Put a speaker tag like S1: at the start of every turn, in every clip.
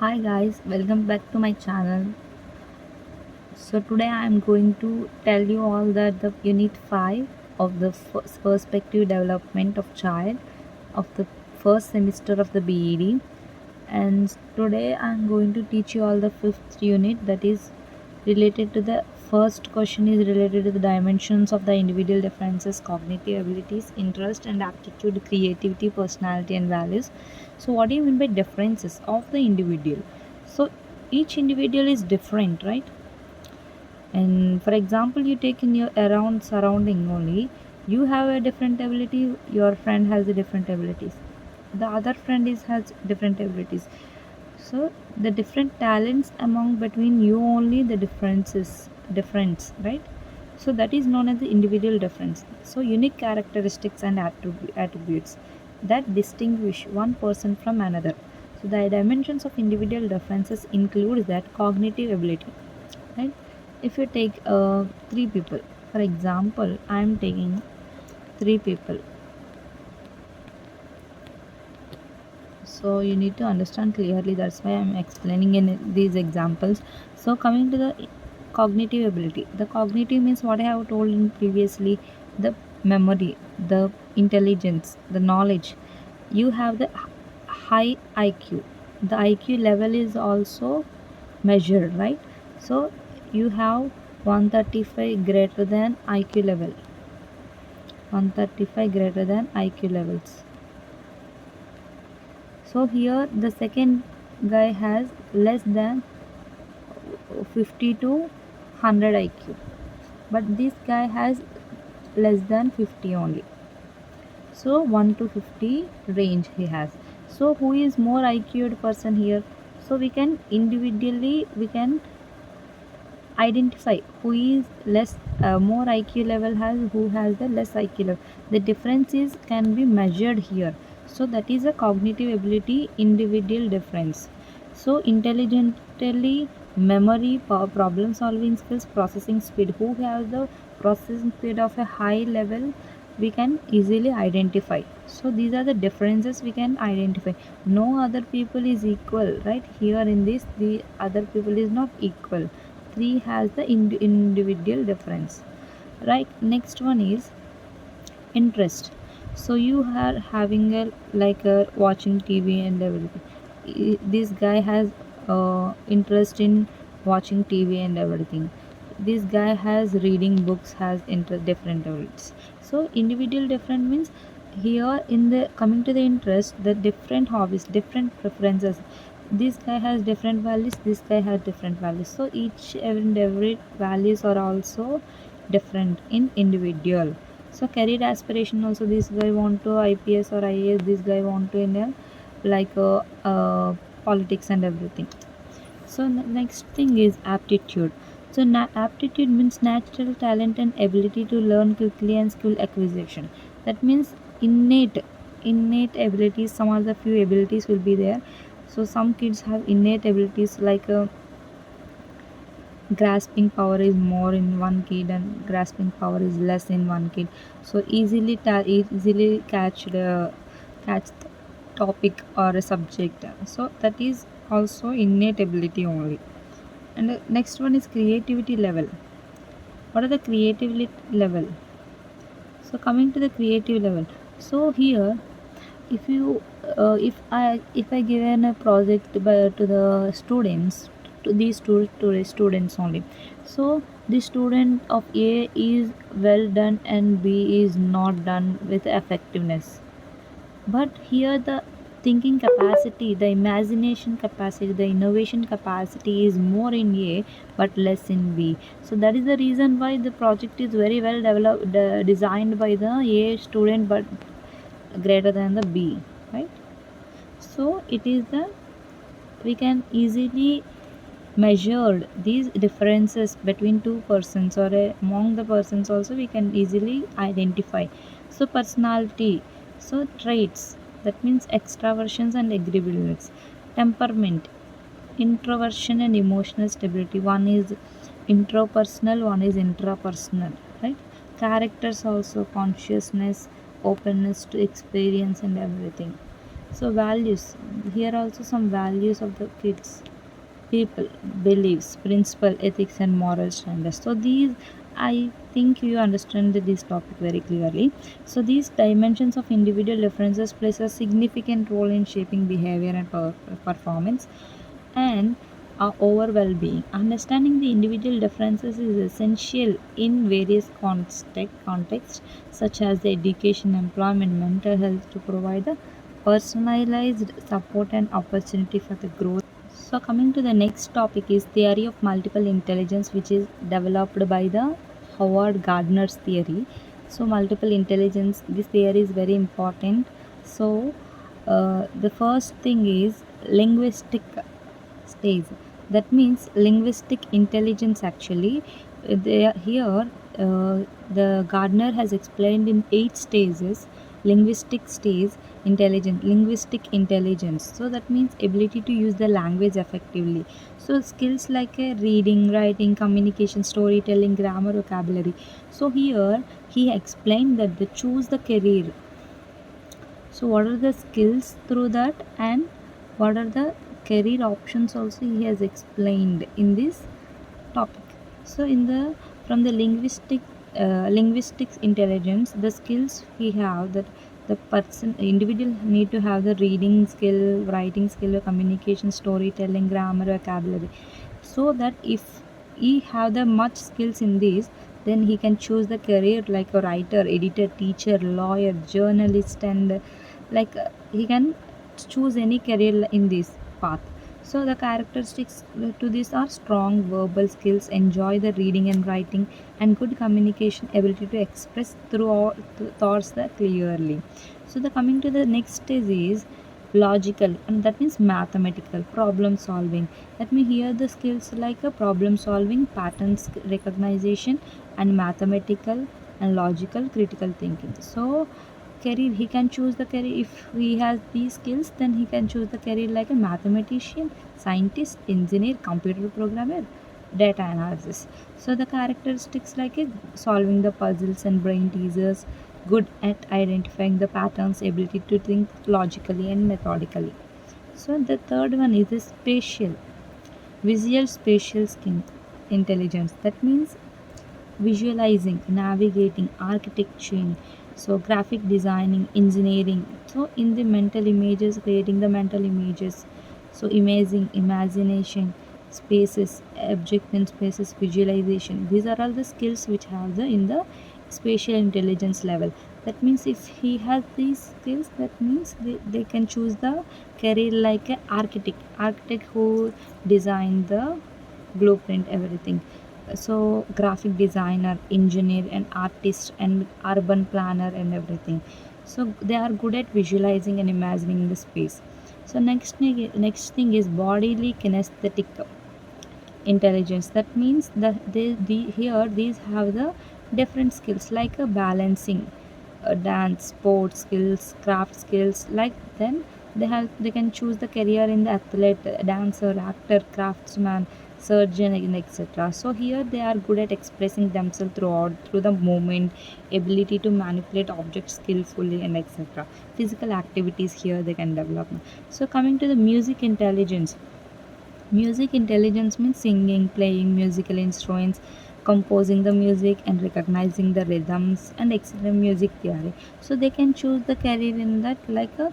S1: Hi guys, welcome back to my channel. So today I am going to tell you all that the unit 5 of the perspective development of child of the first semester of the BED, and today I am going to teach you all the fifth unit, that is related to the first question is related to the dimensions of the individual differences, cognitive abilities, interest and aptitude, creativity, personality and values. So what do you mean by differences of the individual? So each individual is different, right? And for example, you take in your around surrounding only, you have a different ability, your friend has a different abilities, the other friend is has different abilities. So the different talents among between you only, the difference, right? So that is known as the individual difference. So unique characteristics and attributes that distinguish one person from another. So the dimensions of individual differences include that cognitive ability, right? If you take three people, for example, I am taking three people, so you need to understand clearly, that's why I'm explaining in these examples. So coming to the cognitive ability, the cognitive means what I have told in previously, the memory, the intelligence, the knowledge. You have the high IQ, the IQ level is also measured, right? So you have 135 greater than IQ level, 135 greater than IQ levels. So here the second guy has less than 50 to 100 IQ, but this guy has less than 50 only. So 1 to 50 range he has. So who is more IQ'd person here? So we can individually we can identify who is less more IQ level has, who has the less IQ level. The difference is can be measured here. So that is a cognitive ability individual difference. So intelligently, memory, problem solving skills, processing speed. Who has the processing speed of a high level, we can easily identify. So these are the differences we can identify. No other people is equal, right? Here in this, the other people is not equal. 3 has the individual difference, right? Next one is interest. So you are having a like a watching TV and everything. This guy has interest in watching TV and everything. This guy has reading books, has interest different abilities. So individual different means here in the coming to the interest, the different hobbies, different preferences. This guy has different values, this guy has different values. So each and every values are also different in individual. So career aspiration also, this guy want to IPS or IAS, this guy want to in a like politics and everything. So next thing is aptitude. So aptitude means natural talent and ability to learn quickly and skill acquisition. That means innate abilities. Some of the few abilities will be there. So some kids have innate abilities like grasping power is more in one kid and grasping power is less in one kid. So easily catch the topic or a subject. So that is also innate ability only. And the next one is creativity level. What are the creativity level? So coming to the creative level, so here if you if I given a project to the students, to these to students only. So the student of A is well done and B is not done with effectiveness. But here the thinking capacity, the imagination capacity, the innovation capacity is more in A but less in B. So that is the reason why the project is very well developed, designed by the A student but greater than the B, right? So it is the we can easily measured these differences between two persons or among the persons also we can easily identify. So personality, so traits, that means extraversions and agreeableness. Temperament, introversion and emotional stability. One is intrapersonal, one is intrapersonal, right? Characters also consciousness, openness to experience and everything. So values, here also some values of the kids, people, beliefs, principle, ethics, and moral standards. So these, I think you understand this topic very clearly. So these dimensions of individual differences plays a significant role in shaping behavior and performance and our overall well-being. Understanding the individual differences is essential in various contexts such as the education, employment, mental health to provide the personalized support and opportunity for the growth. So coming to the next topic is theory of multiple intelligence, which is developed by the Howard Gardner's theory. So multiple intelligence, this theory is very important. So the first thing is linguistic stage. That means linguistic intelligence actually. Here the Gardner has explained in 8 stages linguistic intelligence. So that means ability to use the language effectively. So skills like reading, writing, communication, storytelling, grammar, vocabulary. So here he explained that the choose the career. So what are the skills through that, and what are the career options also he has explained in this topic. So in the from the linguistics intelligence, the skills we have that the person individual need to have the reading skill, writing skill, communication, storytelling, grammar, vocabulary. So that if he have the much skills in this, then he can choose the career like a writer, editor, teacher, lawyer, journalist, and he can choose any career in this path. So the characteristics to this are strong verbal skills, enjoy the reading and writing, and good communication ability to express throughout thoughts that clearly. So the coming to the next stage is logical, and that means mathematical problem solving. Let me hear the skills like a problem solving, patterns recognition, and mathematical and logical critical thinking. So career, he can choose the career if he has these skills, then he can choose the career like a mathematician, scientist, engineer, computer programmer, data analysis. So the characteristics like solving the puzzles and brain teasers, good at identifying the patterns, ability to think logically and methodically. So the third one is the spatial visual spatial skin intelligence. That means visualizing, navigating, architecturing, so graphic designing, engineering. So in the mental images, creating the mental images. So imaging, imagination, spaces, object and spaces, visualization. These are all the skills which have the in the spatial intelligence level. That means if he has these skills, that means they can choose the career like an architect who design the blueprint everything. So graphic designer, engineer, and artist, and urban planner, and everything. So they are good at visualizing and imagining the space. So next thing is bodily kinesthetic intelligence. That means that here these have the different skills like a balancing, dance, sports skills, craft skills. Like then they can choose the career in the athlete, dancer, actor, craftsman, surgeon, and etc. So here they are good at expressing themselves through the movement, ability to manipulate objects skillfully, and etc. Physical activities here they can develop. So coming to the music intelligence. Music intelligence means singing, playing musical instruments, composing the music, and recognizing the rhythms, and etc. Music theory. So they can choose the career in that like a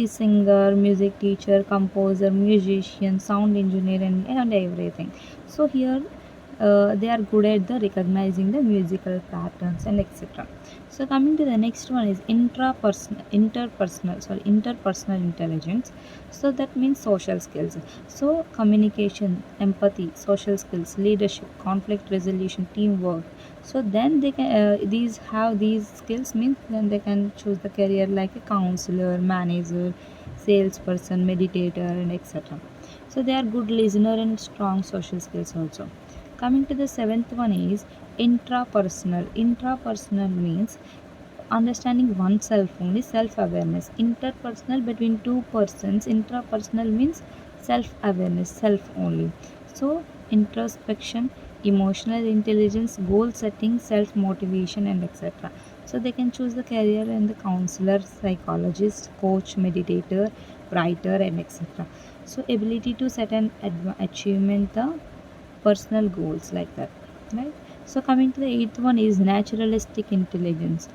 S1: singer, music teacher, composer, musician, sound engineer, and everything. So here they are good at the recognizing the musical patterns and etc. So coming to the next one is interpersonal intelligence. So that means social skills. So communication, empathy, social skills, leadership, conflict resolution, teamwork. So then they can these skills means then they can choose the career like a counselor, manager, salesperson, meditator, and etc. So they are good listener and strong social skills also. Coming to the seventh one is intrapersonal. Intrapersonal means understanding oneself only, self awareness. Interpersonal between two persons. Intrapersonal means self awareness, self only. So introspection, emotional intelligence, goal setting, self motivation, and etc. So they can choose the career in the counselor, psychologist, coach, meditator, writer, and etc. So ability to set an achievement the personal goals like that, right? So coming to the eighth one is naturalistic intelligence,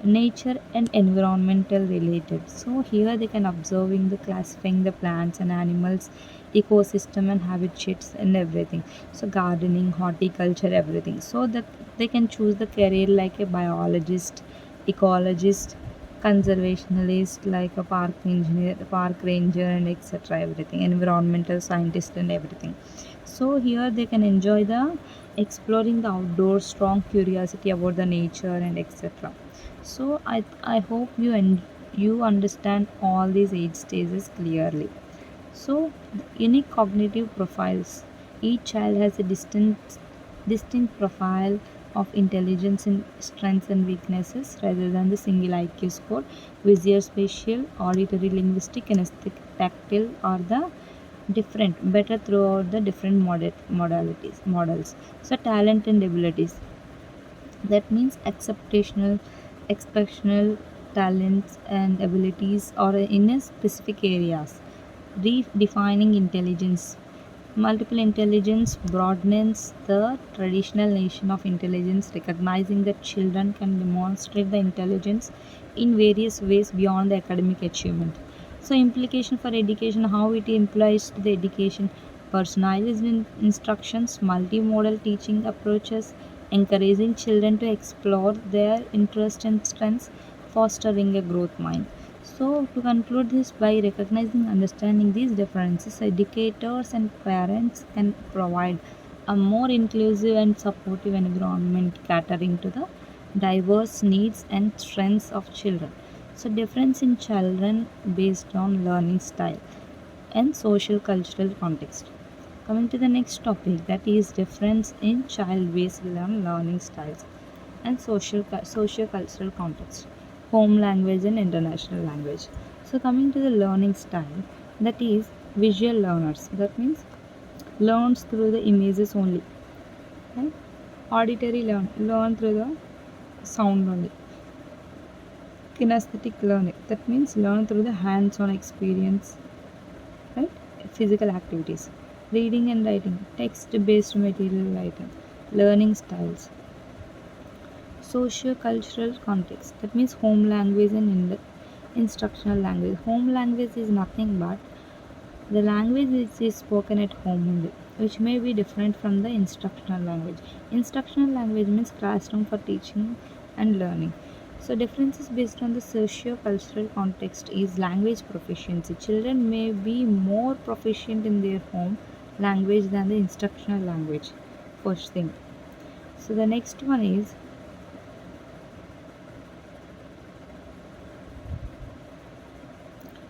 S1: nature and environmental related. So here they can observing the classifying the plants and animals, ecosystem and habitats and everything. So gardening, horticulture, everything, so that they can choose the career like a biologist, ecologist, conservationalist, like a park engineer, park ranger, and etc, everything, environmental scientist and everything. So here they can enjoy the exploring the outdoors, strong curiosity about the nature and etc. So I hope you understand all these eight stages clearly. So the unique cognitive profiles. Each child has a distinct profile of intelligence in strengths and weaknesses rather than the single IQ score. Visual, spatial, auditory, linguistic, kinesthetic, tactile are the different better throughout the different models. So talent and abilities, that means exceptional talents and abilities or in a specific areas. Redefining intelligence. Multiple intelligence broadens the traditional notion of intelligence, recognizing that children can demonstrate the intelligence in various ways beyond the academic achievement. So, implication for education, how it implies to the education, personalized instructions, multimodal teaching approaches, encouraging children to explore their interests and strengths, fostering a growth mind. So, to conclude this, by recognizing and understanding these differences, educators and parents can provide a more inclusive and supportive environment catering to the diverse needs and strengths of children. So, difference in children based on learning style and social cultural context. Coming to the next topic, that is difference in child based learning styles and socio cultural context, home language and international language. So coming to the learning style, that is visual learners, that means learns through the images only, right? Auditory learn through the sound only. Kinesthetic learning, that means learn through the hands on experience, right? Physical activities. Reading and writing, text based material writing. Learning styles, socio-cultural context, that means home language and instructional language. Home language is nothing but the language which is spoken at home only, which may be different from the instructional language. Instructional language means classroom for teaching and learning. So differences based on the socio-cultural context is language proficiency. Children may be more proficient in their home language than the instructional language, first thing. So the next one is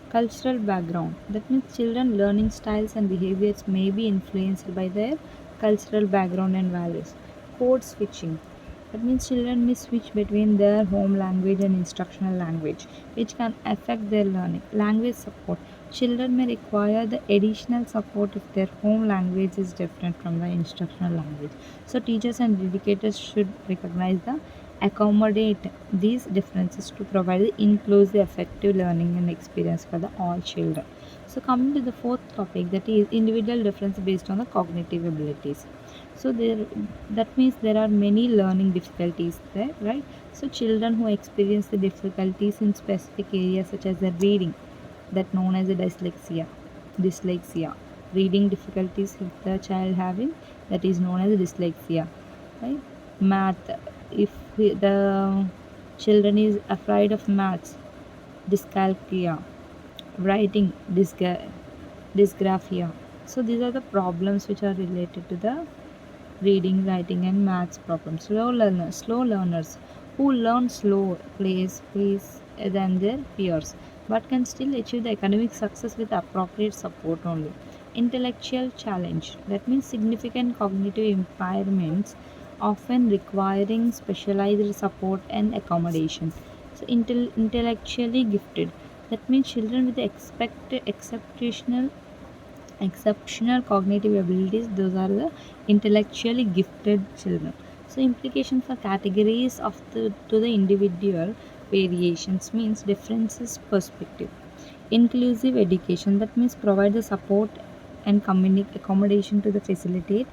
S1: cultural background. That means children learning styles and behaviors may be influenced by their cultural background and values. Code switching. That means children may switch between their home language and instructional language, which can affect their learning. Language support. Children may require the additional support if their home language is different from the instructional language. So teachers and educators should recognize the accommodate these differences to provide the inclusive effective learning and experience for the all children. So coming to the fourth topic, that is individual difference based on the cognitive abilities. So there, that means there are many learning difficulties there, right? So children who experience the difficulties in specific areas such as the reading, that known as a dyslexia, reading difficulties if the child having, that is known as dyslexia, right? Math, if the children is afraid of maths, dyscalculia. Writing, dysgraphia. So these are the problems which are related to the reading, writing, and maths problems. Slow learners who learn slow plays than their peers, but can still achieve the academic success with appropriate support only. Intellectual challenge, that means significant cognitive impairments, often requiring specialized support and accommodation. So, intellectually gifted, that means children with exceptional cognitive abilities, those are the intellectually gifted children. So implication for categories of the to the individual variations means differences perspective. Inclusive education, that means provide the support and accommodation to the facilitate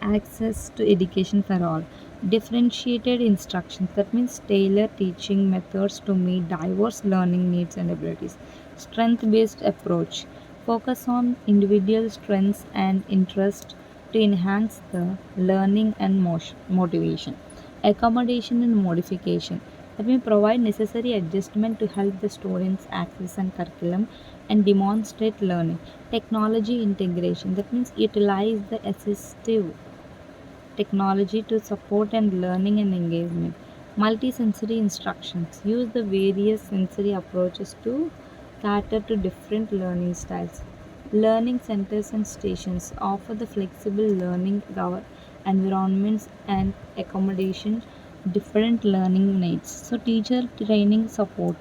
S1: access to education for all. Differentiated instructions, that means tailor teaching methods to meet diverse learning needs and abilities. Strength based approach, focus on individual strengths and interest to enhance the learning and motivation. Accommodation and modification, that means provide necessary adjustment to help the students access and curriculum and demonstrate learning. Technology integration, that means utilize the assistive technology to support and learning and engagement. Multisensory instructions, use the various sensory approaches to cater to different learning styles. Learning centers and stations offer the flexible learning environments and accommodation different learning needs. So teacher training support,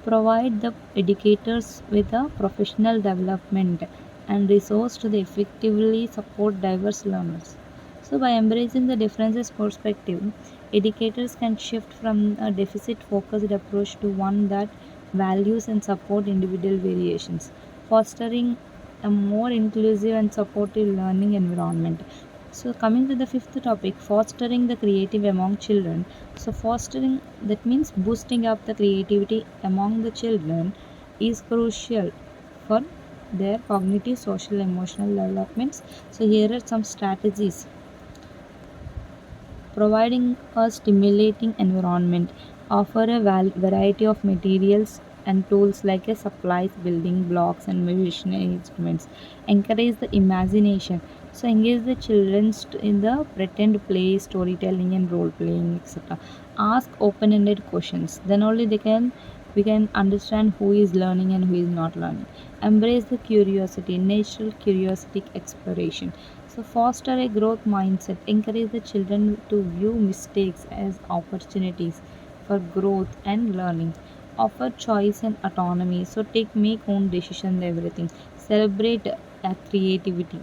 S1: provide the educators with a professional development and resource to effectively support diverse learners. So, by embracing the differences perspective, educators can shift from a deficit focused approach to one that values and support individual variations, fostering a more inclusive and supportive learning environment. So, coming to the fifth topic, fostering the creative among children. So, fostering, that means boosting up the creativity among the children, is crucial for their cognitive, social, emotional developments. So, here are some strategies: providing a stimulating environment, offer a variety of materials and tools like a supplies, building blocks and musician instruments, encourage the imagination. So engage the children in the pretend play, storytelling and role playing, etc. Ask open-ended questions. Then only we can understand who is learning and who is not learning. Embrace the curiosity, natural curiosity exploration. So foster a growth mindset. Encourage the children to view mistakes as opportunities for growth and learning. Offer choice and autonomy. So make own decisions, everything. Celebrate creativity.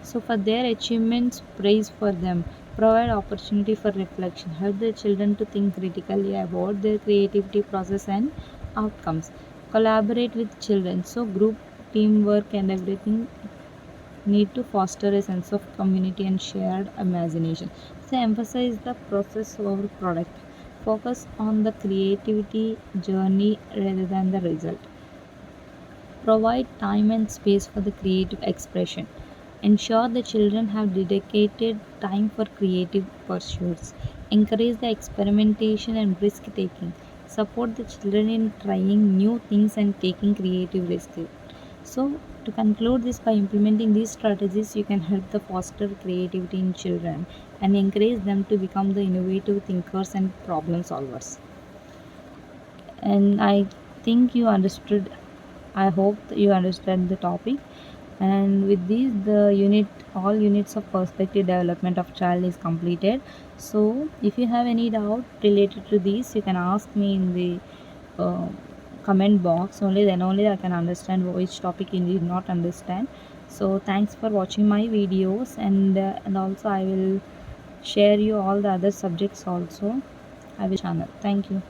S1: So for their achievements, praise for them. Provide opportunity for reflection. Help the children to think critically about their creativity process and outcomes. Collaborate with children. So group teamwork and everything need to foster a sense of community and shared imagination. So emphasize the process over product. Focus on the creativity journey rather than the result. Provide time and space for the creative expression. Ensure the children have dedicated time for creative pursuits. Encourage the experimentation and risk taking. Support the children in trying new things and taking creative risks. So, to conclude this, by implementing these strategies, you can help the foster creativity in children and encourage them to become the innovative thinkers and problem solvers. And I think you understood. I hope that you understand the topic. And with these, all units of perspective development of child is completed. So, if you have any doubt related to this, you can ask me in the uh, comment box. Only then only I can understand which topic you did not understand. So thanks for watching my videos, and also I will share you all the other subjects also. I will channel. Thank you.